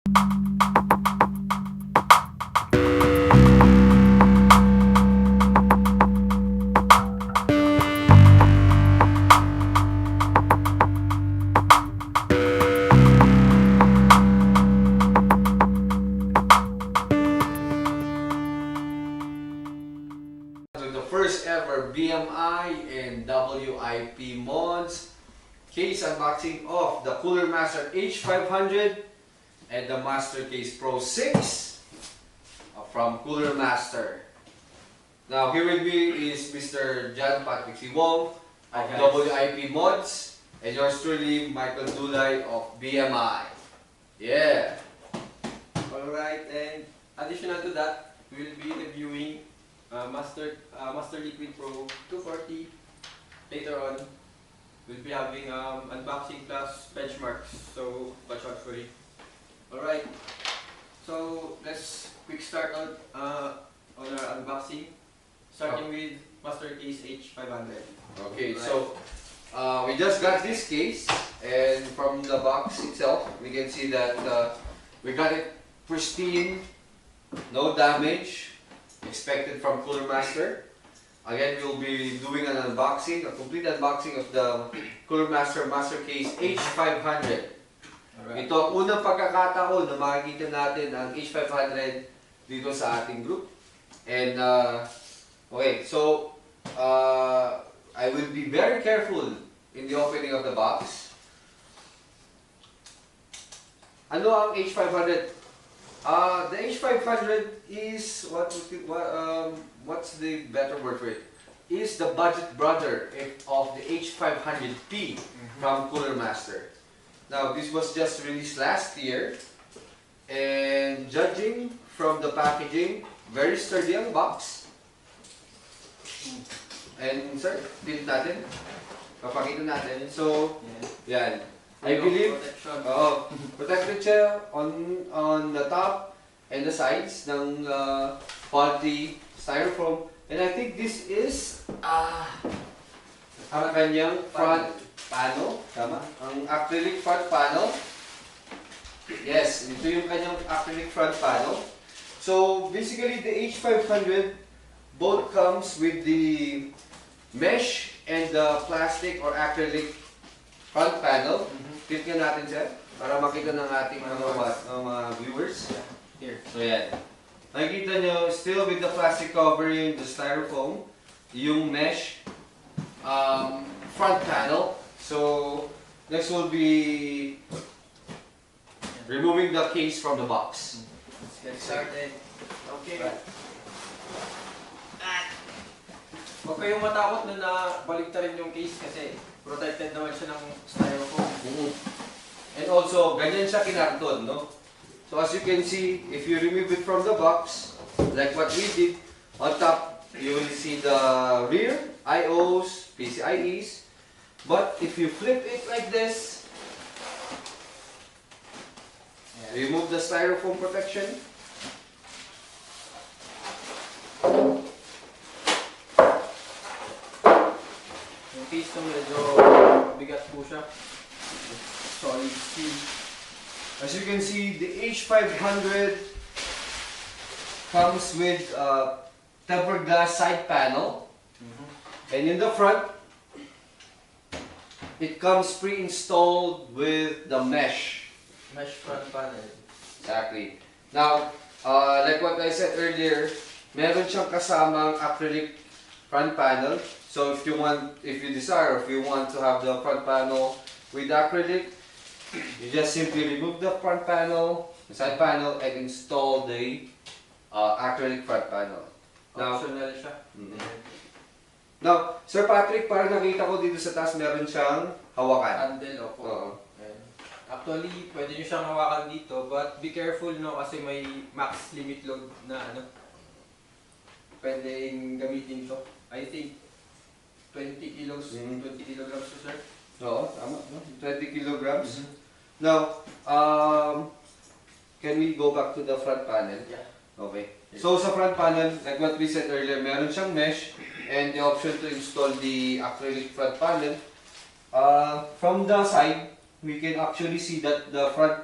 The first ever BMI and WIP mods case unboxing of the Cooler Master H500 and the MasterCase Pro 6 from Cooler Master. Now here with me is Mr. John Patrick C. Wong of WIP Mods and yours truly Michael Dulay of BMI. Yeah. Alright, and additional to that, we will be reviewing Master Liquid Pro 240. Later on, we'll be having unboxing plus benchmarks, so watch out for it. Alright, so let's quick start on our unboxing, starting with MasterCase H500. Okay, Right. so we just got this case, and from the box itself, we can see that we got it pristine, no damage expected from Cooler Master. Again, we'll be doing an unboxing, a complete unboxing of the Cooler Master MasterCase H500. Alright. Ito ang unang pagkakataon na makikita natin ang H500 dito sa ating group. And okay, so I will be very careful in the opening of the box. Ano ang H500? The H500 is what's the better word for it? Is the budget brother of the H500P from Cooler Master. Now this was just released last year, and judging from the packaging, very sturdy ang box. And sir, pilit natin. Papakita natin. So, yan. I believe, protected siya on the top and the sides ng quality styrofoam. And I think this is ang kanyang front panel. Tama? Ang acrylic front panel. Yes, ito yung kanyang acrylic front panel. So, basically, the H500 both comes with the mesh and the plastic or acrylic front panel. Tip nga natin siya para makita ng ating mga viewers. Here. So yan. Nakikita nyo, still with the plastic covering, the styrofoam, yung mesh front panel. So next will be removing the case from the box. Let's get started. Okay. Right. Huwag kayong matakot na nabaligtarin yung case kasi protected naman siya ng styrofoam. And also, ganyan siya kinarton, no? So as you can see, if you remove it from the box, like what we did, on top, you will see the rear, IOs, PCIEs. But if you flip it like this, remove the styrofoam protection. Yung case nung medyo bigat po siya. Solid steel. As you can see, the H500 comes with tempered glass side panel. And in the front, it comes pre-installed with the mesh. Mesh front panel. Exactly. Now, like what I said earlier, meron siyang kasamang acrylic front panel. So if you desire, if you want to have the front panel with acrylic, you just simply remove the front panel, the side panel, and install the acrylic front panel. Now, Optional siya. Now, Sir Patrick, parang nakita ko dito sa taas meron siyang hawakan. Handle, opo. Oo. Ayan. Actually, pwede nyo siyang hawakan dito, but be careful no kasi may max limit load na pwedeng gamitin to. I think 20 kilos, 20 kilograms to sir. Oo, tama. No? 20 kilograms. Now, can we go back to the front panel? Yeah. Okay. So sa front panel, like what we said earlier, meron siyang mesh and the option to install the acrylic front panel. From the side, we can actually see that the front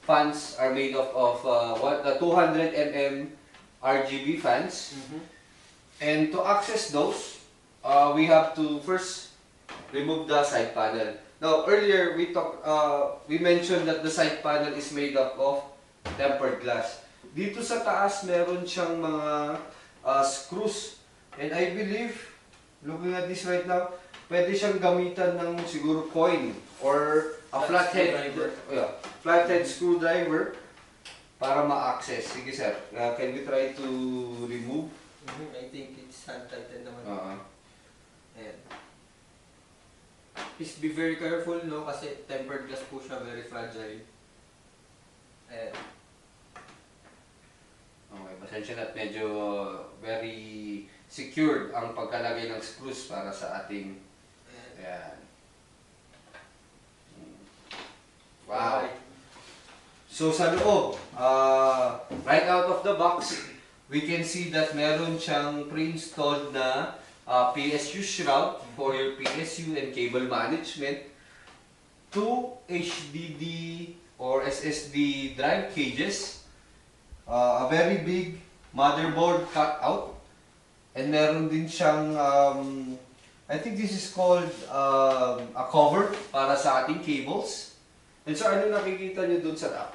fans are made of 200 mm RGB fans. And to access those, we have to first remove the side panel. Now earlier we mentioned that the side panel is made up of tempered glass. Dito sa taas meron siyang mga screws. And I believe, looking at this right now, pwede siyang gamitan ng siguro coin or a flathead screwdriver para ma-access. Sige sir, can we try to remove? I think it's hand-tightened naman. Ayan. Please be very careful, no? Kasi tempered glass po siya, very fragile. Ayan. Okay, pasensya na at medyo very secured ang pagkalagay ng screws para sa ating... Ayan. Wow! So sa loob, right out of the box, we can see that meron siyang pre-installed na PSU shroud for your PSU and cable management, 2 HDD or SSD drive cages, a very big motherboard cutout, and meron din siyang, I think this is called a cover para sa ating cables. And so ano nakikita nyo dun sa top?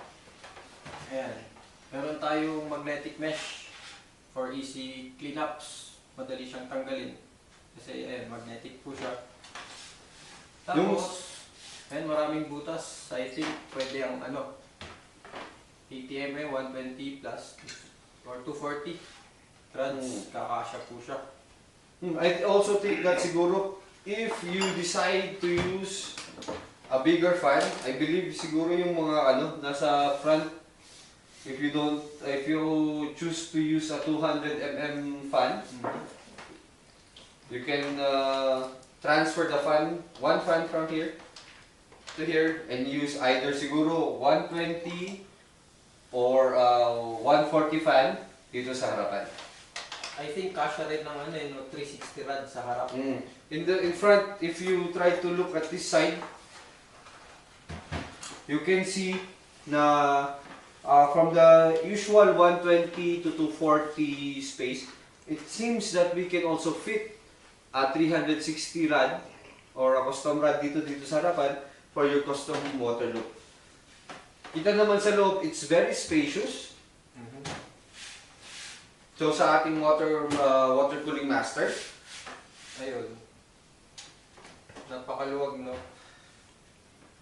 Ayan. Meron tayong magnetic mesh for easy cleanups. Madali siyang tanggalin. Kasi ayan, magnetic po siya. Tapos, ayan, maraming butas. I think pwede ang ano, ATM 120 plus or 240 rods. Kakasya po siya. I also think that siguro if you decide to use a bigger fan, I believe siguro yung mga ano nasa front, if you choose to use a 200 mm fan, you can transfer the fan, one fan from here to here, and use either siguro 120 or 140 fan dito sa harapan. I think kasya rin ng ano, 360 rod sa harap. In front, if you try to look at this side, you can see na from the usual 120 to 240 space, it seems that we can also fit a 360 rod or a custom rod dito sa harapan for your custom water loop. Kita naman sa loob, it's very spacious. So sa ating water cooling master, ayun. Napakaluwag, no?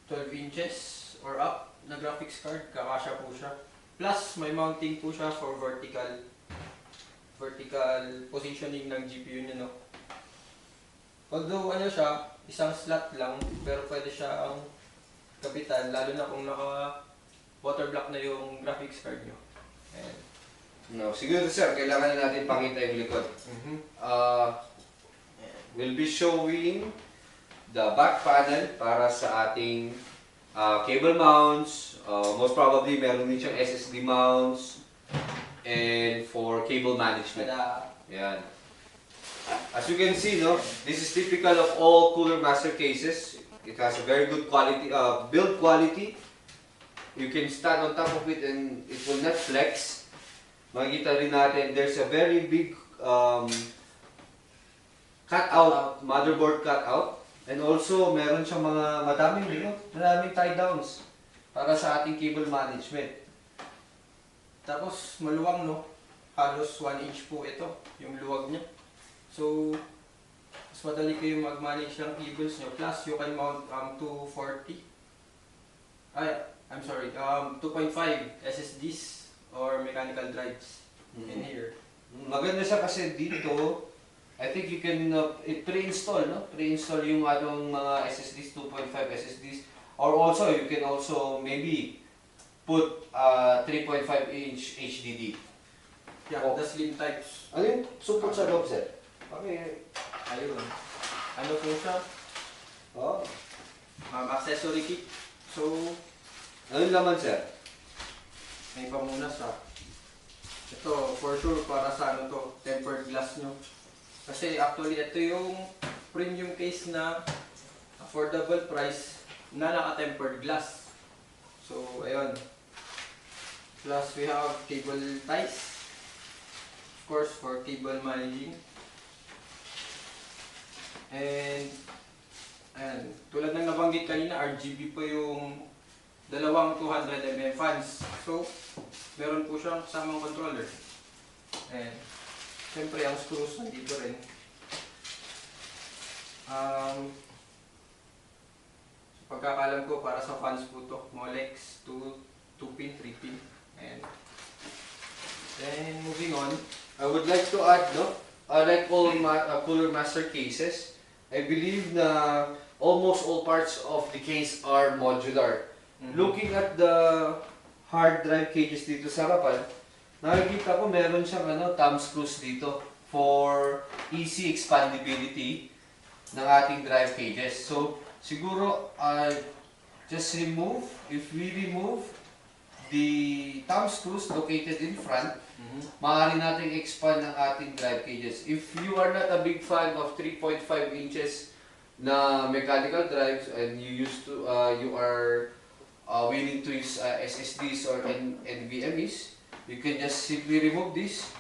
12 inches or up na graphics card, kakasya po siya. Plus, may mounting po siya for vertical positioning ng GPU niya, no? Although, ano siya, isang slot lang, pero pwede siya ang kapitan, lalo na kung naka water block na yung graphics card nyo. Ayan. No, siguro sir, kailangan na natin pakita yung likod. We'll be showing the back panel para sa ating cable mounts. Most probably, meron din siyang SSD mounts and for cable management. Yan. As you can see, no, this is typical of all Cooler Master cases. It has a very good quality, build quality. You can stand on top of it and it will not flex. Makikita rin natin, there's a very big cutout, motherboard cutout. And also, meron siyang madaming tie downs para sa ating cable management. Tapos, maluwang, no? Halos 1 inch po ito, yung luwag niya. So, mas madali kayo mag-manage ng cables nyo. Plus, you can mount 240. I'm sorry, 2.5 SSDs or mechanical drives in here. Maganda siya kasi dito, I think you can pre-install, no? Pre-install yung atong mga SSDs, 2.5 SSDs. Or also, you can also maybe put 3.5 inch HDD. Yeah, the slim types. Ano yung support sa loob, sir? Okay. Ayun. Ano po siya? Oh. Accessory kit. So, ano yung laman, sir? may pamunas siya. Ito, for sure, para sa ano to, tempered glass nyo. Kasi actually, ito yung premium case na affordable price na naka-tempered glass. So, ayun. Plus we have cable ties. Of course, for cable managing. And ayan, tulad ng nabanggit kanina, RGB po yung dalawang 200 mm fans. So, meron po siyang kasamang controller. And siyempre, ang screws nandito rin. Pagkakalam ko, para sa fans po to, Molex 2 pin, 3 pin. And then, moving on. I would like to add, no? Like all cooler master cases, I believe na almost all parts of the case are modular. Looking at the hard drive cages dito sa harapan, nakikita ko meron siyang thumb screws dito for easy expandability ng ating drive cages. So, siguro, just remove, if we remove the thumb screws located in front, maaari nating expand ng ating drive cages. If you are not a big fan of 3.5 inches na mechanical drives and you are willing to use SSDs or NVMEs, you can just simply remove this.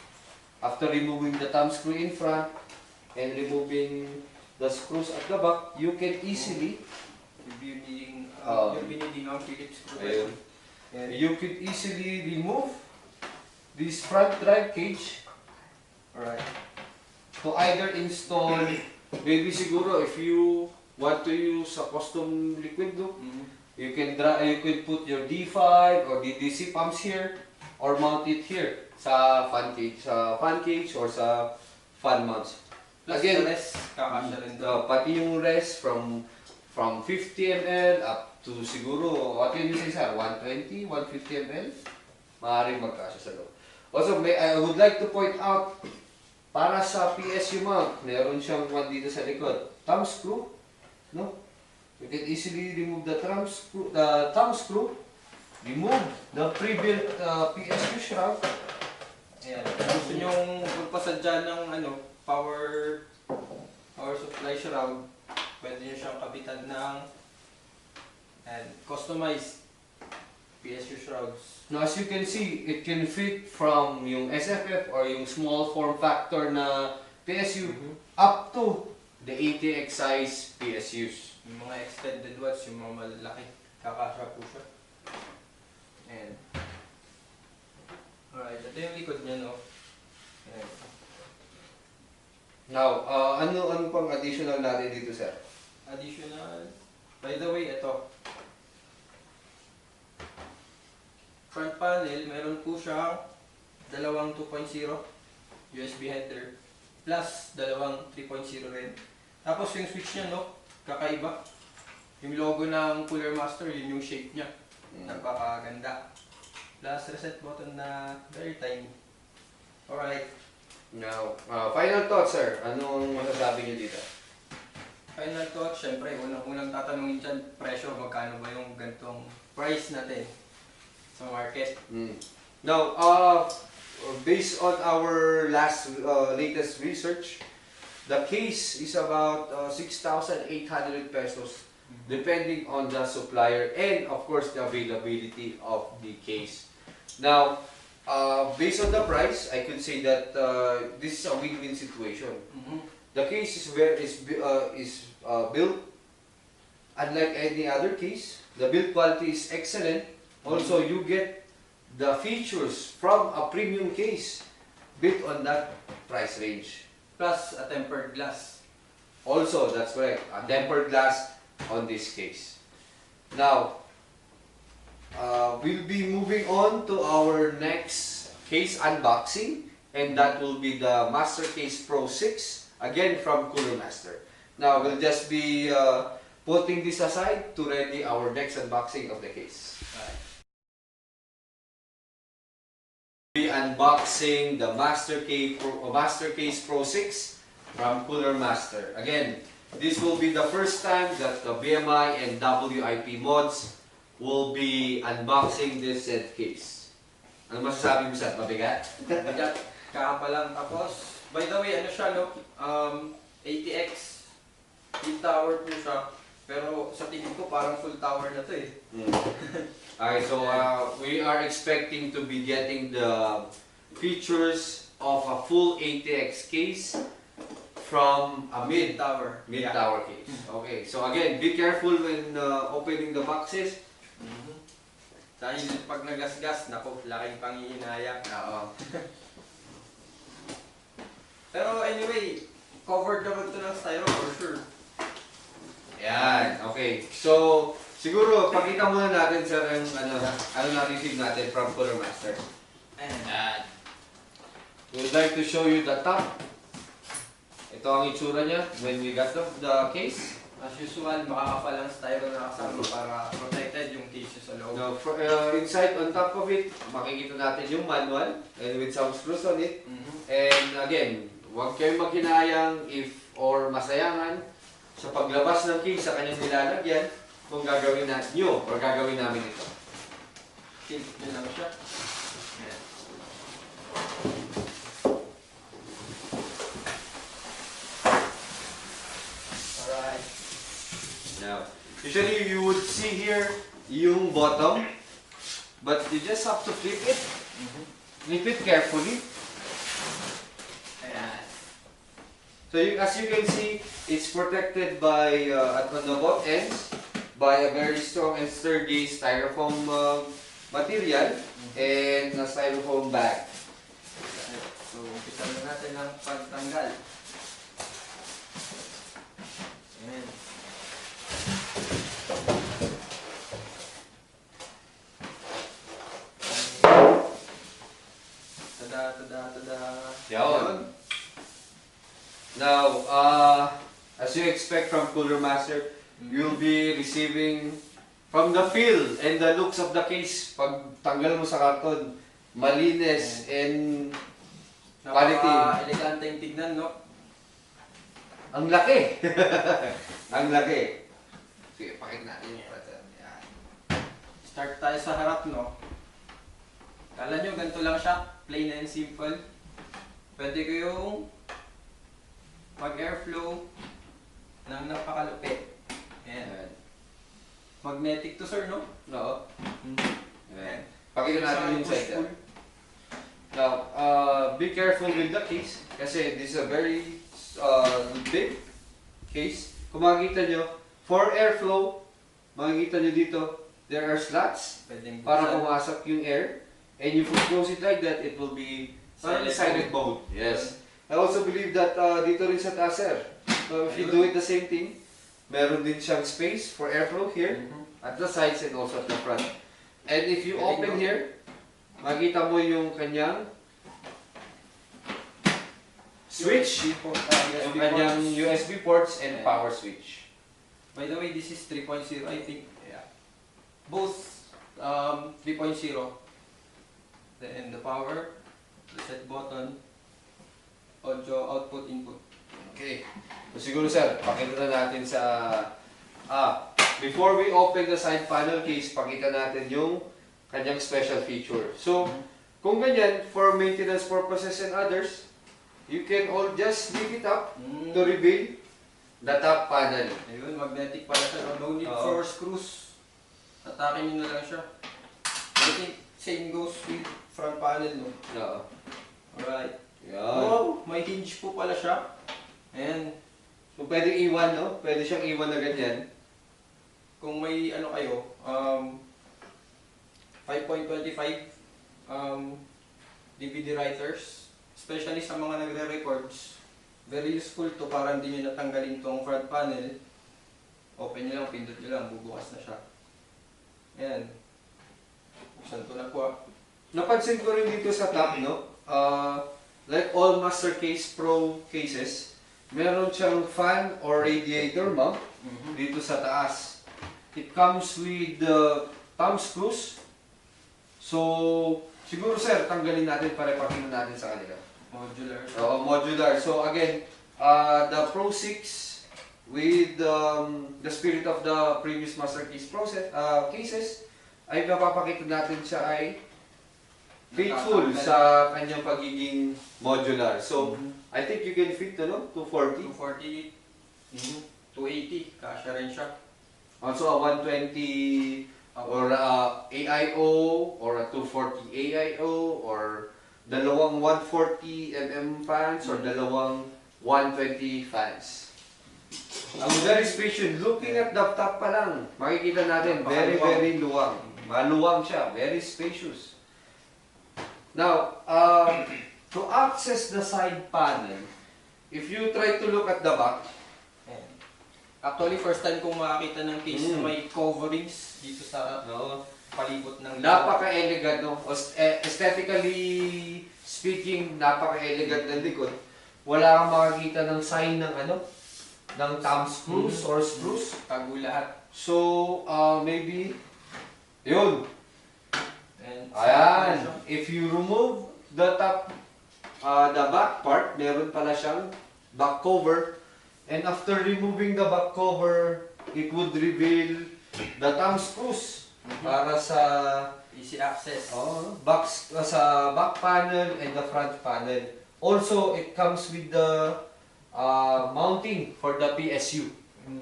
After removing the thumb screw in front and removing the screws at the back, you can easily, You'll be needing ang Phillips screw. you could easily remove this front drive cage. Alright. To either install, maybe siguro if you want to use a custom liquid loop, you can put your D5 or DDC pumps here or mount it here sa fan cage or sa fan mounts. Plus Again, the rest, kakasya rin doon. pati yung rest from 50 ml up to siguro, what yun yung isa? 120, 150 ml? Maaaring magkasya sa loob. Also, I would like to point out, para sa PSU mount, meron siyang one dito sa likod. Thumb screw, no? You can easily remove the thumb screw, remove the pre-built PSU shroud. Ayan. Kung gusto nyong magpasadya ng power supply shroud, pwede nyo siyang kapitan ng customized PSU shrouds. Now, as you can see, it can fit from yung SFF or yung small form factor na PSU up to the 80x size PSUs. Yung mga extended ones, yung mga malalaki, kakasya po siya. And alright, ito yung likod niya, no? Ayan. Now, ano pang additional natin dito, sir? Additional, by the way, ito. Front panel, meron po siyang dalawang 2.0 USB header plus dalawang 3.0 rin. Tapos yung switch niya, no? Kakaiba. Yung logo ng Cooler Master, yun yung shape niya. Napakaganda. Plus reset button na very tiny. Alright. Now, final thoughts, sir. Anong masasabi niyo dito? Final thought, syempre, unang tatanungin dyan, presyo, magkano ba yung gantong price natin sa market? Now, based on our latest research, the case is about 6,800 pesos, depending on the supplier and, of course, the availability of the case. Now, based on the price, I could say that this is a win-win situation. The case is built unlike any other case. The build quality is excellent. Also, you get the features from a premium case built on that price range. Plus a tempered glass. Also, that's correct. A tempered glass on this case. Now, we'll be moving on to our next case unboxing, and that will be the MasterCase Pro 6, again from Cooler Master. Now, we'll just be putting this aside to ready our next unboxing of the case. We'll be unboxing the MasterCase Pro 6 from Cooler Master. Again, this will be the first time that the BMI and WIP mods will be unboxing this set case. Ano masasabi mo, Seth? Mabigat? Mabigat. Kaka lang. Tapos, by the way, ano siya, no? ATX. Heat tower po siya. Pero sa tingin ko parang full tower na to eh. Alright, so we are expecting to be getting the features of a full ATX case from a Mid-tower. mid-tower case. Okay, so again, be careful when opening the boxes. Dahil pag nagasgas, naku, laking panghihinayang. Oo. Pero anyway, covered naman ito ng styro for sure. Yan, okay. So, siguro, pakita muna natin sir yung ano na-receive natin from Cooler Master. Yan. We would like to show you the top. Ito ang itsura niya when we got the case. As usual, makakapal ang styro na kasama para protected yung cases sa loob. Now, inside, on top of it, makikita natin yung manual and with some screws on it. And again, huwag kayong maghinayang or masayangan sa paglabas ng case sa kanyang nilalagyan kung gagawin nyo or gagawin namin ito. Tilt nyo lang siya. Yan. Alright. Now, usually you would see here yung bottom, but you just have to flip it. Flip it carefully. Ayan. So as you can see, it's protected by on the both ends by a very strong and sturdy styrofoam material and a styrofoam bag. So, umpisa na natin ang pagtanggal. Ayan. Tada. Yan. Now, as you expect from Cooler Master, you'll be receiving from the feel and the looks of the case. Pag tanggal mo sa karton, malinis and quality. Napaka-eleganteng tignan, no? Ang laki! Ang laki. Sige, pakita natin yung pattern. Yan. Start tayo sa harap, no? Kala nyo, ganito lang siya. Plain and simple. Pwede ko yung mag-airflow ng napakalupit. Ayan. Magnetic to, sir, no? No? Mm-hmm. Ayan. Pakita natin yung side. Push-pull. Now, be careful with the case kasi this is a very big case. Kung makikita nyo, for airflow, makikita nyo dito, there are slots Pwedeng para buksan. pumasok yung air. And if you close it like that, it will be silent mode. Yes. I also believe that dito rin sa taas, sir. So if you do it the same thing, meron din siyang space for airflow here, at the sides and also at the front. And if you open here, makita mo yung kanyang switch, yung kanyang USB ports and power switch. By the way, this is 3.0, I think. Yeah. Both 3.0. Then the power, the set button, audio output input. Okay. So siguro sir, pakita na natin sa before we open the side panel case, pakita natin yung kanyang special feature. So, kung ganyan, for maintenance purposes and others, you can all just leave it up to reveal the top panel. Ayun, magnetic pala siya. No need for screws. Atakin nyo na lang siya. I think same goes with front panel, no? Oo. Alright. Yan. Wow, may hinge po pala siya. Ayan. So, pwedeng iwan, no? Pwede siyang iwan na ganyan. Kung may ano kayo, 5.25 DVD writers, especially sa mga nagre-records, very useful to para hindi nyo natanggalin tong front panel. Open nyo lang, pindot nyo lang, bubukas na siya. Ayan. Buksan ko na po. Napansin ko rin dito sa top, no? Like all MasterCase Pro cases, meron siyang fan or radiator mount dito sa taas. It comes with thumb screws. So, siguro sir, tanggalin natin para ipakita natin sa kanila. Modular. Oo, modular. So again, the Pro 6 with the spirit of the previous MasterCase cases, ay napapakita natin siya ay faithful sa kanyang pagiging modular. So, I think you can fit, 240? 240, 280, kasya rin siya. Also a 120 or a AIO or a 240 AIO or dalawang 140 mm fans or dalawang 120 fans. Ang very spacious. Looking at the top pa lang, makikita natin, very luwang. Maluwang siya, very spacious. Now, to access the side panel, if you try to look at the back, actually, first time kong makakita ng case na may coverings dito sa palibot ng napaka-elegant, no? Aesthetically speaking, napaka-elegant ng likod. Wala kang makakita ng sign ng ng thumb screws or screws. Tago lahat. So, maybe, yun. And Ayan. If you remove the top, the back part, meron pala siyang back cover. And after removing the back cover, it would reveal the thumb screws para sa easy access. Sa back panel and the front panel. Also, it comes with the mounting for the PSU.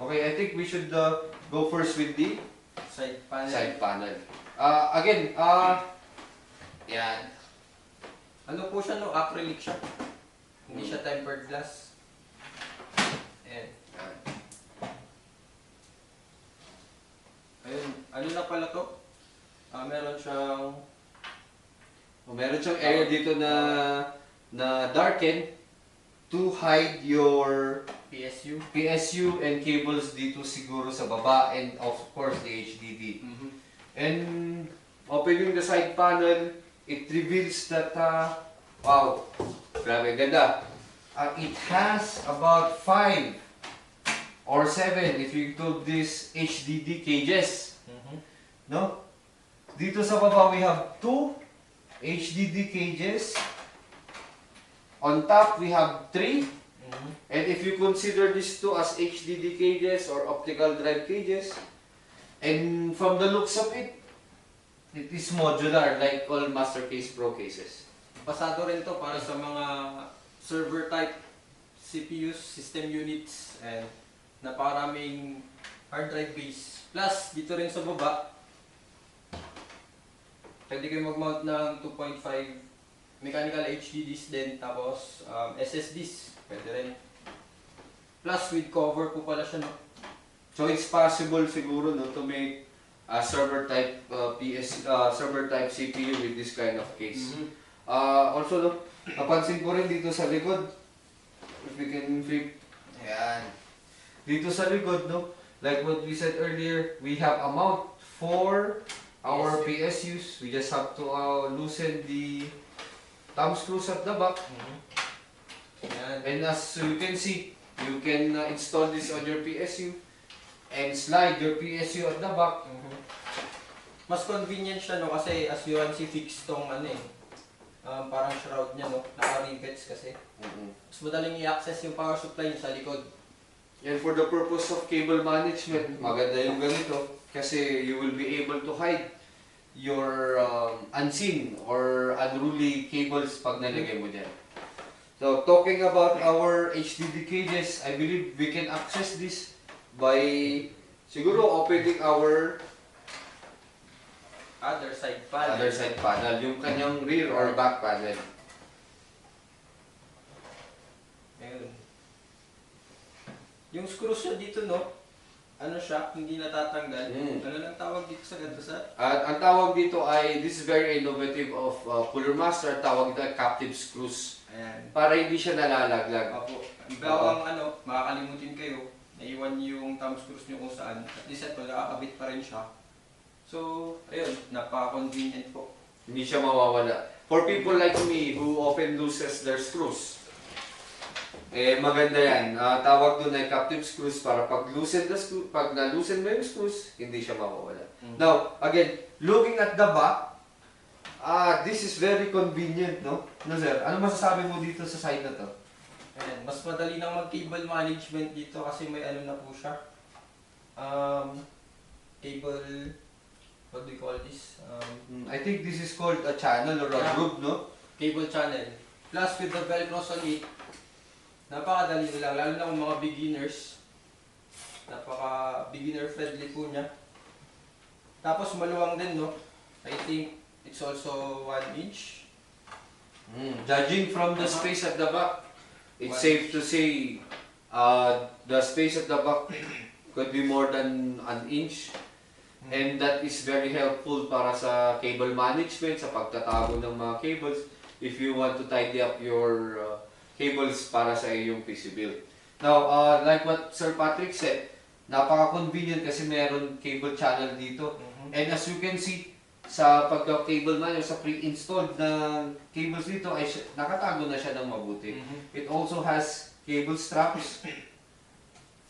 Okay, I think we should go first with the Side panel. side panel. Again, yan. Ano po siya, no? Acrylic siya. Hindi siya tempered glass. Ayan. Ayun. Ano na pala to? Meron siyang Area dito na darken to hide your PSU and cables dito siguro sa baba and of course the HDD. And opening the side panel, it reveals that wow, grabe ganda. It has about 5 or 7 if you include these HDD cages. No? Dito sa baba we have 2 HDD cages. On top we have 3. And if you consider these 2 as HDD cages or optical drive cages, and from the looks of it, it is modular like all MasterCase Pro cases. pasado rin to para sa mga server type CPUs, system units, and napakaraming hard drive base. Plus, dito rin sa baba, pwede kayo mag-mount ng 2.5 mechanical HDDs din, tapos SSDs, pwede rin. Plus, with cover po pala siya, no? So it's possible siguro no to make a server type server type CPU with this kind of case. Also no, napansin ko rin dito sa likod, if we can flip, ayan. Dito sa likod no, like what we said earlier, we have a mount for our PSUs. We just have to loosen the thumb screws at the back. Ayan. And as you can see, you can install this on your PSU and slide your PSU at the back. Mas convenient siya, no, kasi as you can see, fixed tong parang shroud niya, no, naka-rivets kasi. Mas madaling i-access yung power supply niya sa likod. And for the purpose of cable management, maganda yung ganito kasi you will be able to hide your unseen or unruly cables pag nalagay mo dyan. So, talking about our HDD cages, I believe we can access this by siguro opening our Other side panel. Yung kanyang rear or back panel. Ayun. Yung screws niya dito, no? Ano siya, hindi natatanggal. Ano lang tawag dito sa ganito sa? At ang tawag dito ay, this is very innovative of Cooler Master, tawag dito ay captive screws. Ayan. Para hindi siya nalalaglag. Opo. Bawang makakalimutin kayo, naiwan yung thumb screws nyo kung saan. At least ito, nakakabit pa rin siya. So, ayun, napaka-convenient po. Hindi siya mawawala. For people like me who often loses their screws, maganda yan. Tawag doon ay captive screws para pag na-loosen mo yung screws, hindi siya mawawala. Now, again, looking at the back, this is very convenient, no? No, sir? Ano masasabi mo dito sa side na to? Ayan, mas madali nang mag-cable management dito kasi may ano na po siya. Cable, what do you call this? I think this is called a channel or a group, no? Cable channel. Plus with the velcros on it, napakadali lang, lalo na kung mga beginners. Napaka beginner friendly po niya. Tapos maluwang din, no? I think it's also 1 inch. Judging from the space at the back, it's safe to say the space at the back could be more than 1 inch. And that is very helpful para sa cable management, sa pagtatago ng mga cables, if you want to tidy up your cables para sa iyong PC build. Now, like what Sir Patrick said, napaka-convenient kasi meron cable channel dito. And as you can see, sa pagka-cable man, sa pre-installed na cables dito, ay nakatago na siya ng mabuti. It also has cable straps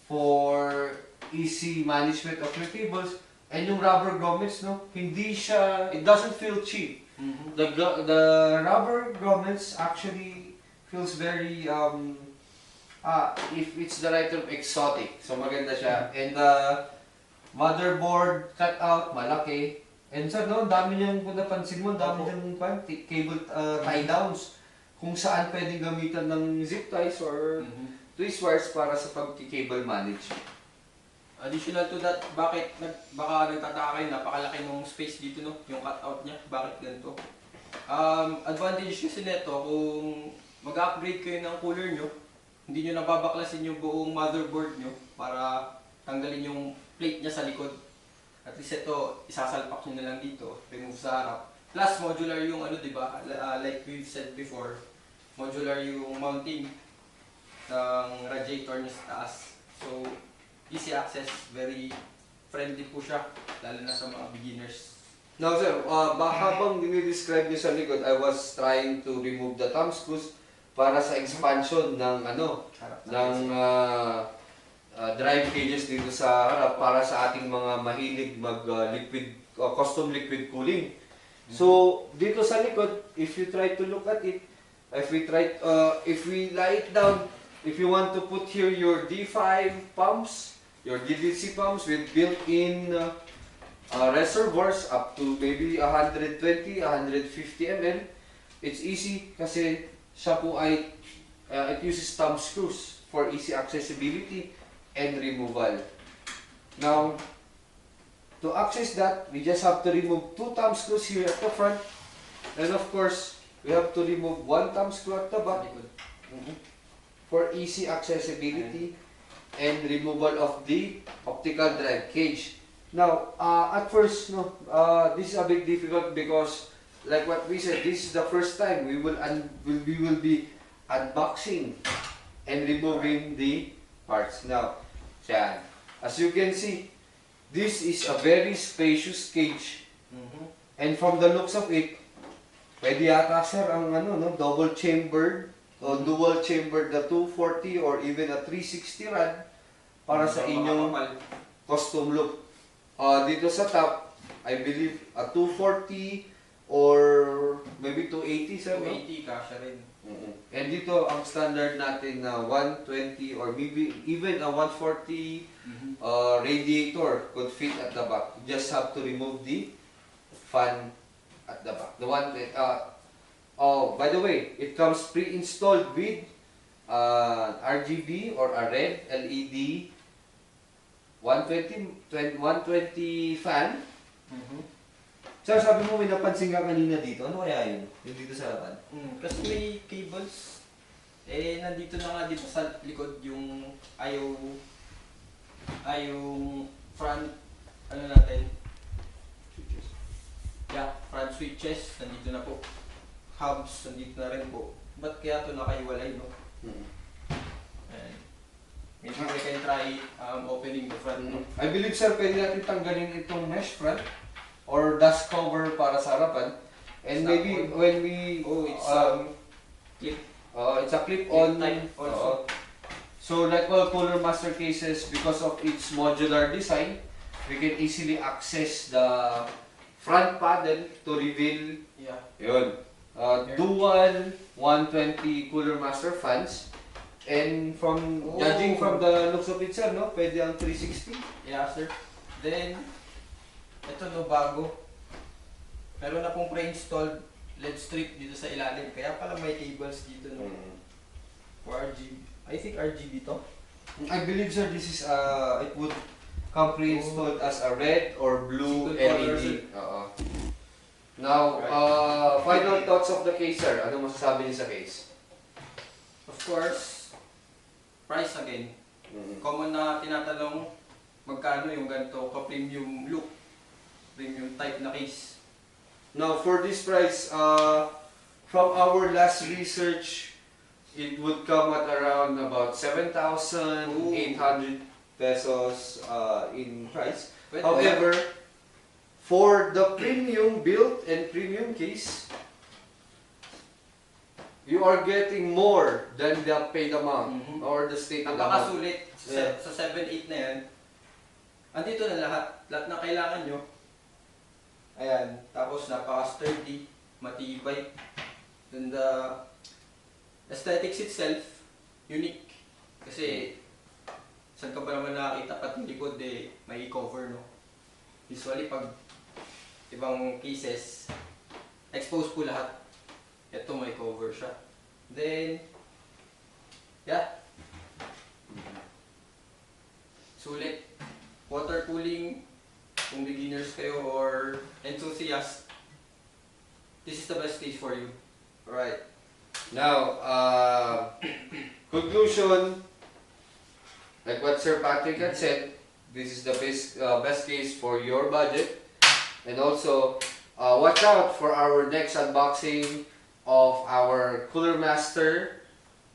for easy management of your cables. And yung rubber grommets, no, hindi siya, it doesn't feel cheap. The rubber grommets actually feels very, if it's the right term, exotic. So maganda siya. And the motherboard cutout, malaki. And sir, no, dami niyang, kung napansin mo, dami niyang cable tie-downs. Kung saan pwedeng gamitan ng zip ties or twist wires para sa pag-cable manage. Additional to that, baka nagtataka kayo, napakalaki ng space dito, no? Yung cutout niya, bakit ganito? Advantage kasi nito, kung mag-upgrade kayo ng cooler nyo, hindi nyo nababaklasin yung buong motherboard nyo para tanggalin yung plate niya sa likod. At least ito, isasalpak nyo na lang dito, remove sa harap. Plus, modular yung ano, diba? Like we've said before, modular yung mounting ng radiator niya sa taas. So, easy access, very friendly po siya, lalo na sa mga beginners. Now sir, habang dinidescribe niyo sa likod, I was trying to remove the thumb screws para sa expansion ng drive cages dito sa harap para sa ating mga mahilig custom liquid cooling. So dito sa likod, if you try to look at it, if we lie it down, if you want to put here your D5 pumps, your DDC pumps with built-in reservoirs up to maybe 120, 150 ml, it's easy kasi siya po ay it uses thumb screws for easy accessibility and removal. Now, to access that, we just have to remove 2 thumb screws here at the front, and of course, we have to remove 1 thumb screw at the back for easy accessibility and removal of the optical drive cage. Now, at first, no, this is a bit difficult because, like what we said, this is the first time we will be unboxing and removing the parts. Now, yan. As you can see, this is a very spacious cage, and from the looks of it, pwede yata sir ang double chambered o dual chambered na 240 or even a 360 rod para sa inyong custom look. Dito sa top, I believe a 240 or maybe 280 sir. 280 kasha rin. And dito ang standard natin na 120 or maybe even a 140 radiator could fit at the back. You just have to remove the fan at the back. The one that by the way, it comes pre-installed with RGB or a red LED 120 fan. Sir, sabi mo may napansin ka kanina dito. Ano kaya yun? Yung dito sa harapan? Kasi may cables. Nandito na nga dito sa likod yung front, natin? Switches. Yeah, front switches. Nandito na po. Hubs, nandito na rin po. Ba't kaya ito nakaiwalay, no? Maybe we can try opening the front. I believe sir, pwede natin tanggalin itong mesh front or dust cover para sa harapan. And maybe when we clip. It's a clip-on type also. So like all cooler master cases, because of its modular design, we can easily access the front panel to reveal yun. Dual 120 cooler master fans. And judging from the looks of it sir, no? Pwede ang 360. Yeah sir. Then, ito no, bago. Meron na pong pre-installed LED strip dito sa ilalim. Kaya pala may cables dito no. For RGB. I think RGB to. I believe, sir, this is it would come pre-installed as a red or blue Single color, sir. LED. Now, final thoughts of the case, sir. Ano masasabi niyo sa case? Of course, price again. Common na tinatanong magkano yung ganito ka-premium look, premium type na case. Now, for this price, from our last research, it would come at around about 7,800 pesos in price. Pwede However, for the premium build and premium case, you are getting more than the paid amount or the stated amount. Napakasulit Yeah. sa 7-8 na yan. Andito na lahat. Lahat na kailangan nyo. Ayan. Tapos napaka-sturdy, matibay. And the aesthetics itself, unique. Kasi, saan ka ba naman nakakita pati yung likod, may cover, no? Usually, pag ibang cases, exposed po lahat. Ito may cover siya. Then, yeah. Sulit. Water cooling, kung beginners kayo or enthusiast, this is the best case for you. Alright. Now, conclusion, like what Sir Patrick had said, this is the best case for your budget. And also, watch out for our next unboxing of our Cooler Master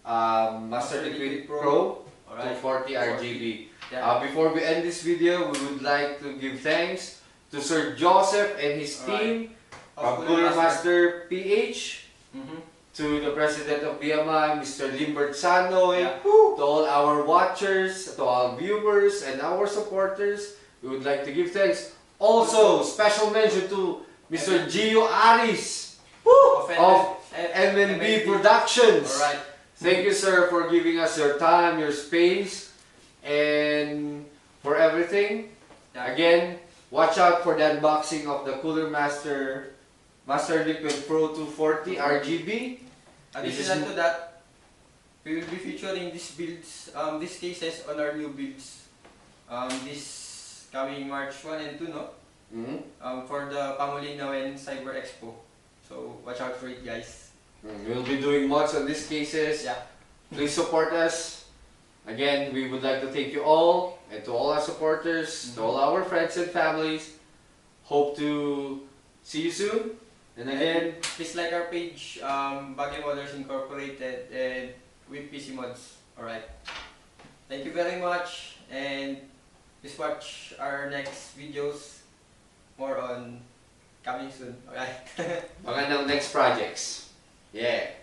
Master Liquid Pro 240 RGB. Yeah. Before we end this video, we would like to give thanks to Sir Joseph and his team of Cooler Master PH, to the President of BMI, Mr. Limbert Sanoy, to all our watchers, to all viewers, and our supporters. We would like to give thanks. Also, special mention to Mr. Gio Aris of MNB Productions. Alright. Thank you, sir, for giving us your time, your space, and for everything. Yeah. Again, watch out for the unboxing of the Cooler Master Liquid Pro 240 RGB. Additional to that, we will be featuring these builds, these cases on our new builds. This coming March 1 and 2, no? For the Pangolinaw and Cyber Expo. So watch out for it, guys. We'll be doing mods on these cases. Yeah. Please support us. Again, we would like to thank you all, and to all our supporters, to all our friends and families. Hope to see you soon. And again, please like our page, Bagay Modders Incorporated, and with PC Mods. Alright. Thank you very much, and please watch our next videos. More on coming soon. Alright. baka ng next projects. Yeah.